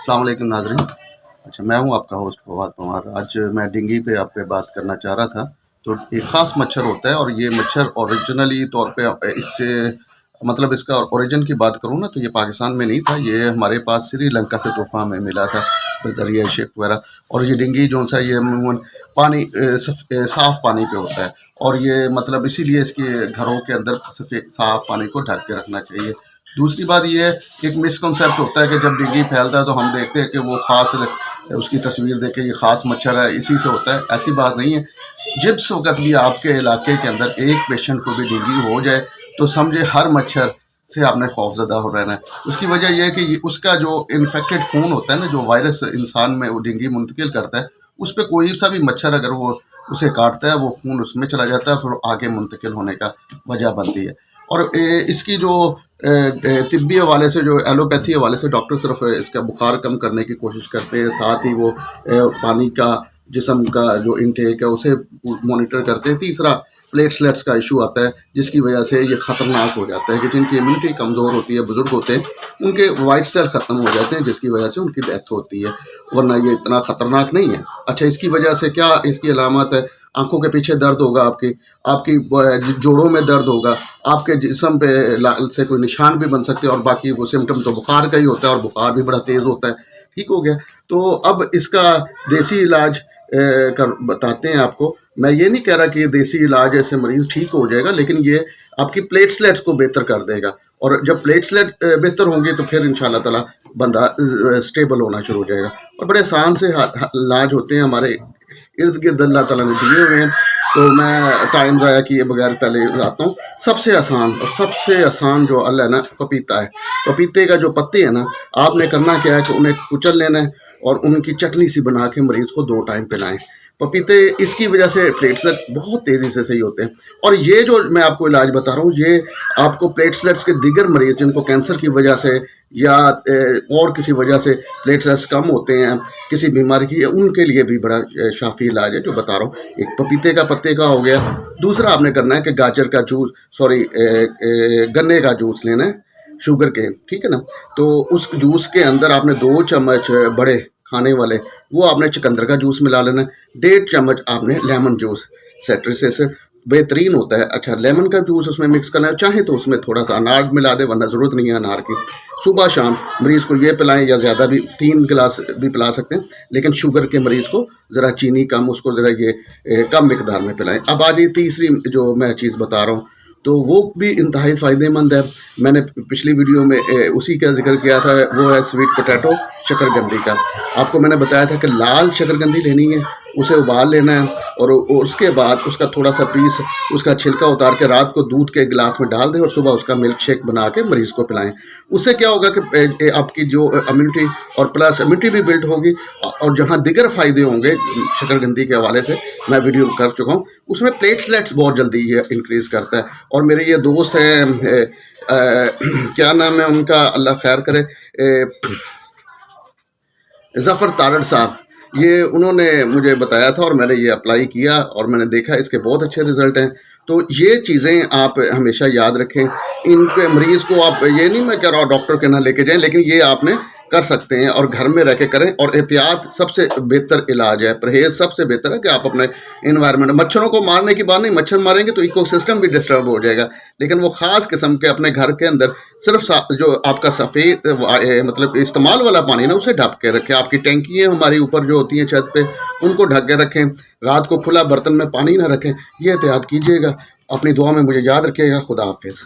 अस्सलाम वालेकुम नाज़रीन। अच्छा, मैं हूँ आपका होस्ट फवाद पवार। आज मैं डेंगू पे आप पे बात करना चाह रहा था। तो एक ख़ास मच्छर होता है और ये मच्छर ओरिजिनली तौर पे इससे मतलब इसका ओरिजिन की बात करूँ ना तो ये पाकिस्तान में नहीं था, ये हमारे पास श्रीलंका से तोहफ़ा में मिला था बज़रिया शिप वगैरह। और ये डेंगू जो सा ये अमूमन पानी साफ़ पानी पे होता है और ये मतलब इसीलिए इसके घरों के अंदर साफ़ पानी को ढक के रखना चाहिए। दूसरी बात ये है, एक मिसकॉन्सेप्ट होता है कि जब डेंगू फैलता है तो हम देखते हैं कि वो ख़ास उसकी तस्वीर देख के ये ख़ास मच्छर है इसी से होता है, ऐसी बात नहीं है। जिस वक़्त भी आपके इलाके के अंदर एक पेशेंट को भी डेंगू हो जाए तो समझे हर मच्छर से आपने खौफज़दा हो रहना है। उसकी वजह यह है कि उसका जो इन्फेक्टेड खून होता है ना, जो वायरस इंसान में वो डेंगू मुंतकिल करता है, उस पर कोई सा भी मच्छर अगर वो उसे काटता है वो खून उसमें चला जाता है, फिर आगे मुंतकिल होने का वजह बनती है। और इसकी जो तिब्बी हवाले से, जो एलोपैथी हवाले से डॉक्टर सिर्फ इसका बुखार कम करने की कोशिश करते हैं, साथ ही वो पानी का जिस्म का जो इनटेक है उसे मॉनिटर करते हैं। तीसरा प्लेटलेट्स का इशू आता है जिसकी वजह से ये ख़तरनाक हो जाता है कि जिनकी इम्यूनिटी कमज़ोर होती है, बुज़ुर्ग होते हैं, उनके वाइट सेल ख़त्म हो जाते हैं जिसकी वजह से उनकी डेथ होती है, वरना ये इतना ख़तरनाक नहीं है। अच्छा, इसकी वजह से क्या इसकी अलामत है? आंखों के पीछे दर्द होगा, आपकी जोड़ों में दर्द होगा, आपके जिस्म पे से कोई निशान भी बन सकते हैं और बाकी वो सिम्टम तो बुखार का ही होता है और बुखार भी बड़ा तेज़ होता है। ठीक हो गया। तो अब इसका देसी इलाज कर बताते हैं आपको। मैं ये नहीं कह रहा कि ये देसी इलाज ऐसे मरीज़ ठीक हो जाएगा, लेकिन ये आपकी प्लेटलेट्स को बेहतर कर देगा और जब प्लेटलेट बेहतर होंगे तो फिर इंशाल्लाह ताला बंदा स्टेबल होना शुरू हो जाएगा। और बड़े आसान से इलाज होते हैं हमारे इर्द गिर्द अल्लाह ताला ने दिए हुए हैं। तो मैं टाइम ज़ाया किए बगैर पहले आता हूँ। सबसे आसान जो अल्लाह ना, पपीता है। पपीते का जो पत्ते हैं ना, आपने करना क्या है कि उन्हें कुचल लेना है और उनकी चटनी सी बना के मरीज़ को 2 टाइम पिलाएं। पपीते इसकी वजह से प्लेटलेट बहुत तेज़ी से सही होते हैं। और ये जो मैं आपको इलाज बता रहा हूँ, ये आपको प्लेटलेट्स के दीगर मरीज़ जिनको कैंसर की वजह से या और किसी वजह से प्लेटलेट्स कम होते हैं किसी बीमारी की, उनके लिए भी बड़ा शाफी इलाज है जो बता रहा हूँ। एक पपीते का पत्ते का हो गया। दूसरा आपने करना है कि गाजर का जूस गन्ने का जूस लेना है, शुगर के, ठीक है ना। तो उस जूस के अंदर आपने 2 चम्मच बड़े खाने वाले वो आपने चुकंदर का जूस मिला लेना है। 1.5 चम्मच आपने लेमन जूस, सिट्रस एसिड बेहतरीन होता है। अच्छा, लेमन का जूस उसमें मिक्स करना है, चाहे तो उसमें थोड़ा सा अनार मिला दे, वरना ज़रूरत नहीं है अनार की। सुबह शाम मरीज़ को ये पिलाएं या ज़्यादा भी 3 गिलास भी पिला सकते हैं, लेकिन शुगर के मरीज़ को ज़रा चीनी कम, उसको ज़रा ये कम मिकदार में पिलाएं। अब आज ये तीसरी जो मैं चीज़ बता रहा हूँ तो वो भी इंतहाई फ़ायदेमंद है। मैंने पिछली वीडियो में उसी का जिक्र किया था, वो है स्वीट पोटैटो शकरकंदी का। आपको मैंने बताया था कि लाल शकरकंदी लेनी है, उसे उबाल लेना है और उसके बाद उसका थोड़ा सा पीस, उसका छिलका उतार के रात को दूध के गिलास में डाल दें और सुबह उसका मिल्क शेक बना के मरीज़ को पिलाएं। उससे क्या होगा कि आपकी जो इम्यूनिटी और प्लस इम्यूनिटी भी बिल्ड होगी और जहाँ दिगर फ़ायदे होंगे शकरकंदी के हवाले से मैं वीडियो कर चुका हूँ, उसमें प्लेटलेट्स बहुत जल्दी ये इंक्रीज़ करता है। और मेरे ये दोस्त हैं, क्या नाम है उनका, अल्लाह खैर करे, ज़फ़र तारड़ साहब, ये उन्होंने मुझे बताया था और मैंने ये अप्लाई किया और मैंने देखा इसके बहुत अच्छे रिज़ल्ट हैं। तो ये चीज़ें आप हमेशा याद रखें। इन पे मरीज़ को आप, ये नहीं मैं कह रहा हूँ डॉक्टर के ना लेके जाएं, लेकिन ये आपने कर सकते हैं और घर में रह के करें। और एहतियात सबसे बेहतर इलाज है, परहेज़ सबसे बेहतर है कि आप अपने इन्वायरमेंट, मच्छरों को मारने की बात नहीं, मच्छर मारेंगे तो इकोसिस्टम भी डिस्टर्ब हो जाएगा, लेकिन वो ख़ास किस्म के अपने घर के अंदर सिर्फ जो आपका सफ़ेद मतलब इस्तेमाल वाला पानी ना, उसे ढक के रखें। आपकी टैंकियाँ हमारी ऊपर जो होती हैं छत पे, उनको ढक के रखें। रात को खुला बर्तन में पानी ना रखें। ये एहतियात कीजिएगा। अपनी दुआ में मुझे याद रखिएगा। खुदा हाफिज़।